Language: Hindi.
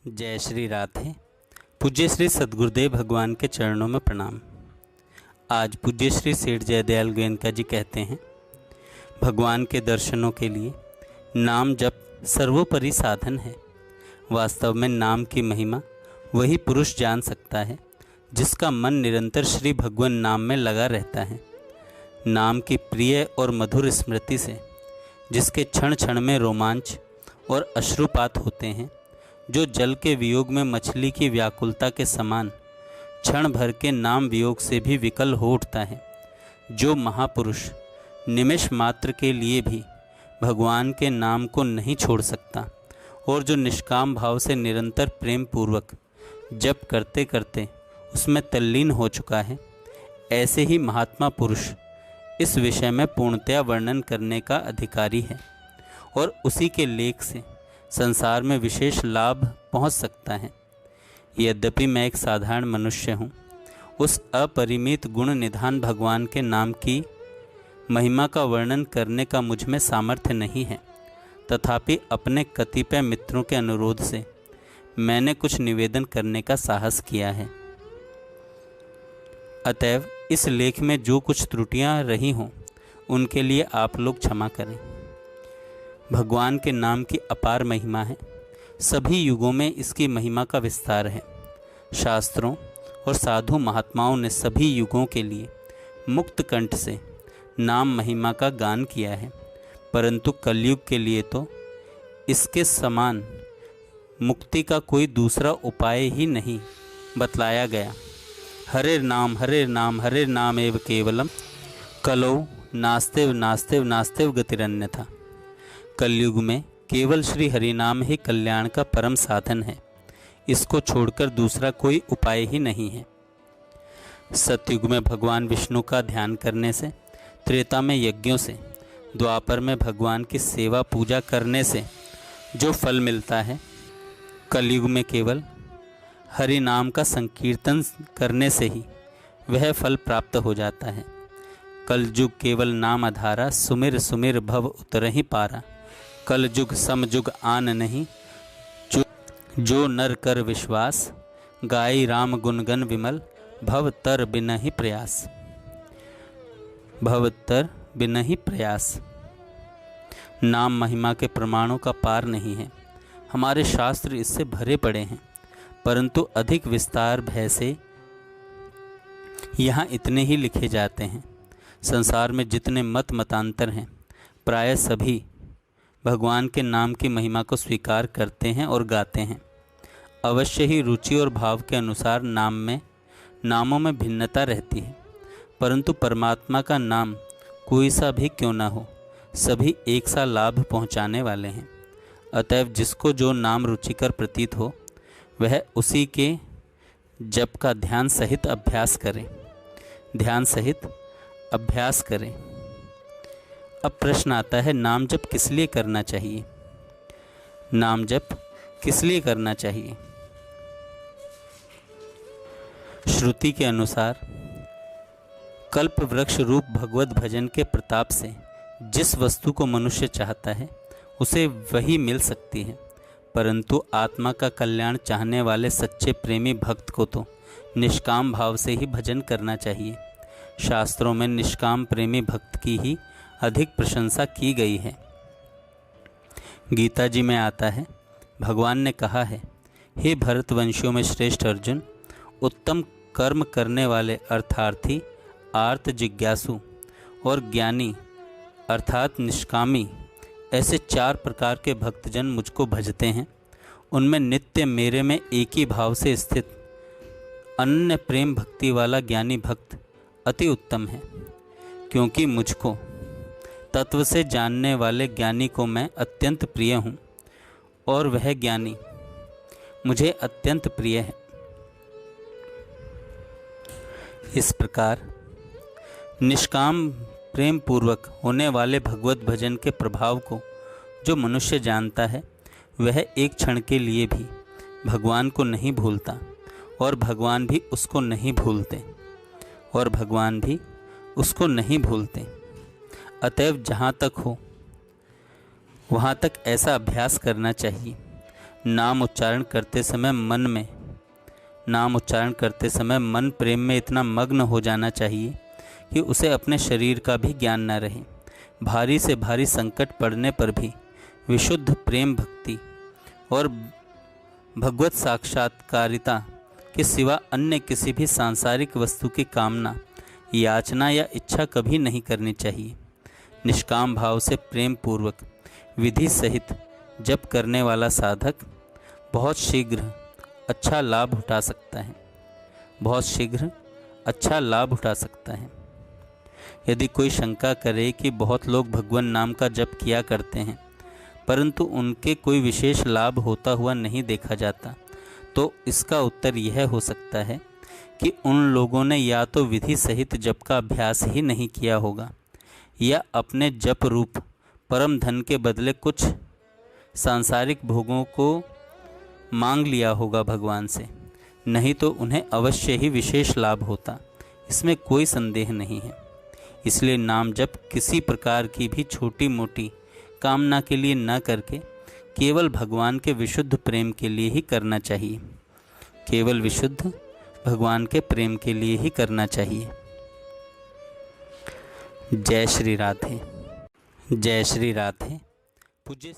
जय श्री राधे। पूज्य श्री सद्गुरुदेव भगवान के चरणों में प्रणाम। आज पूज्य श्री सेठ जयदयाल गोयनका जी कहते हैं, भगवान के दर्शनों के लिए नाम जप सर्वोपरि साधन है। वास्तव में नाम की महिमा वही पुरुष जान सकता है जिसका मन निरंतर श्री भगवान नाम में लगा रहता है। नाम की प्रिय और मधुर स्मृति से जिसके क्षण क्षण में रोमांच और अश्रुपात होते हैं, जो जल के वियोग में मछली की व्याकुलता के समान क्षण भर के नाम वियोग से भी विकल हो उठता है, जो महापुरुष निमिष मात्र के लिए भी भगवान के नाम को नहीं छोड़ सकता और जो निष्काम भाव से निरंतर प्रेम पूर्वक जप करते करते उसमें तल्लीन हो चुका है, ऐसे ही महात्मा पुरुष इस विषय में पूर्णतया वर्णन करने का अधिकारी है और उसी के लेख से संसार में विशेष लाभ पहुंच सकता है। यद्यपि मैं एक साधारण मनुष्य हूं, उस अपरिमित गुण निधान भगवान के नाम की महिमा का वर्णन करने का मुझ में सामर्थ्य नहीं है। तथापि अपने कतिपय मित्रों के अनुरोध से मैंने कुछ निवेदन करने का साहस किया है। अतएव इस लेख में जो कुछ त्रुटियां रही हों उनके लिए आप लोग क्षमा करें। भगवान के नाम की अपार महिमा है। सभी युगों में इसकी महिमा का विस्तार है। शास्त्रों और साधु महात्माओं ने सभी युगों के लिए मुक्त कंठ से नाम महिमा का गान किया है, परंतु कलयुग के लिए तो इसके समान मुक्ति का कोई दूसरा उपाय ही नहीं बतलाया गया। हरे नाम हरे नाम एव केवलम कलौ नास्तेव नास्तेव नास्तेव गतिरन्यथा। कलयुग में केवल श्री हरि नाम ही कल्याण का परम साधन है। इसको छोड़कर दूसरा कोई उपाय ही नहीं है। सतयुग में भगवान विष्णु का ध्यान करने से, त्रेता में यज्ञों से, द्वापर में भगवान की सेवा पूजा करने से जो फल मिलता है, कलयुग में केवल हरि नाम का संकीर्तन करने से ही वह फल प्राप्त हो जाता है। कलयुग केवल नाम आधारा, सुमिर सुमिर भव उतरहि पारा। कलयुग समयुग आन नहीं, जो नर कर विश्वास। गाई राम गुणगन विमल, भव तर बिनहि प्रयास। भव तर बिनहि प्रयास। नाम महिमा के प्रमाणों का पार नहीं है। हमारे शास्त्र इससे भरे पड़े हैं, परंतु अधिक विस्तार भय से यहाँ इतने ही लिखे जाते हैं। संसार में जितने मत मतांतर हैं, प्राय सभी भगवान के नाम की महिमा को स्वीकार करते हैं और गाते हैं। अवश्य ही रुचि और भाव के अनुसार नामों में भिन्नता रहती है, परंतु परमात्मा का नाम कोई सा भी क्यों ना हो, सभी एक सा लाभ पहुँचाने वाले हैं। अतएव जिसको जो नाम रुचिकर प्रतीत हो, वह उसी के जप का ध्यान सहित अभ्यास करें। अब प्रश्न आता है, नाम जप किस लिए करना चाहिए? नाम जप किस लिए करना चाहिए? श्रुति के अनुसार कल्प वृक्ष रूप भगवत भजन के प्रताप से जिस वस्तु को मनुष्य चाहता है उसे वही मिल सकती है, परंतु आत्मा का कल्याण चाहने वाले सच्चे प्रेमी भक्त को तो निष्काम भाव से ही भजन करना चाहिए। शास्त्रों में निष्काम प्रेमी भक्त की ही अधिक प्रशंसा की गई है। गीता जी में आता है, भगवान ने कहा है, हे भरतवंशियों में श्रेष्ठ अर्जुन, उत्तम कर्म करने वाले अर्थार्थी, आर्त जिज्ञासु और ज्ञानी अर्थात निष्कामी, ऐसे 4 प्रकार के भक्तजन मुझको भजते हैं। उनमें नित्य मेरे में एक ही भाव से स्थित अनन्य प्रेम भक्ति वाला ज्ञानी भक्त अति उत्तम है, क्योंकि मुझको तत्व से जानने वाले ज्ञानी को मैं अत्यंत प्रिय हूँ और वह ज्ञानी मुझे अत्यंत प्रिय है। इस प्रकार निष्काम प्रेम पूर्वक होने वाले भगवत भजन के प्रभाव को जो मनुष्य जानता है, वह एक क्षण के लिए भी भगवान को नहीं भूलता और भगवान भी उसको नहीं भूलते। अतएव जहाँ तक हो वहाँ तक ऐसा अभ्यास करना चाहिए। नाम उच्चारण करते समय मन प्रेम में इतना मग्न हो जाना चाहिए कि उसे अपने शरीर का भी ज्ञान न रहे। भारी से भारी संकट पड़ने पर भी विशुद्ध प्रेम भक्ति और भगवत साक्षात्कारिता के सिवा अन्य किसी भी सांसारिक वस्तु की कामना, याचना या इच्छा कभी नहीं करनी चाहिए। निष्काम भाव से प्रेम पूर्वक विधि सहित जप करने वाला साधक बहुत शीघ्र अच्छा लाभ उठा सकता है। यदि कोई शंका करे कि बहुत लोग भगवान नाम का जप किया करते हैं परंतु उनके कोई विशेष लाभ होता हुआ नहीं देखा जाता, तो इसका उत्तर यह हो सकता है कि उन लोगों ने या तो विधि सहित जप का अभ्यास ही नहीं किया होगा या अपने जप रूप परम धन के बदले कुछ सांसारिक भोगों को मांग लिया होगा भगवान से, नहीं तो उन्हें अवश्य ही विशेष लाभ होता, इसमें कोई संदेह नहीं है। इसलिए नाम जप किसी प्रकार की भी छोटी मोटी कामना के लिए न करके केवल भगवान के विशुद्ध प्रेम के लिए ही करना चाहिए। केवल विशुद्ध भगवान के प्रेम के लिए ही करना चाहिए। जय श्री राधे। जय श्री राधे। पूज्य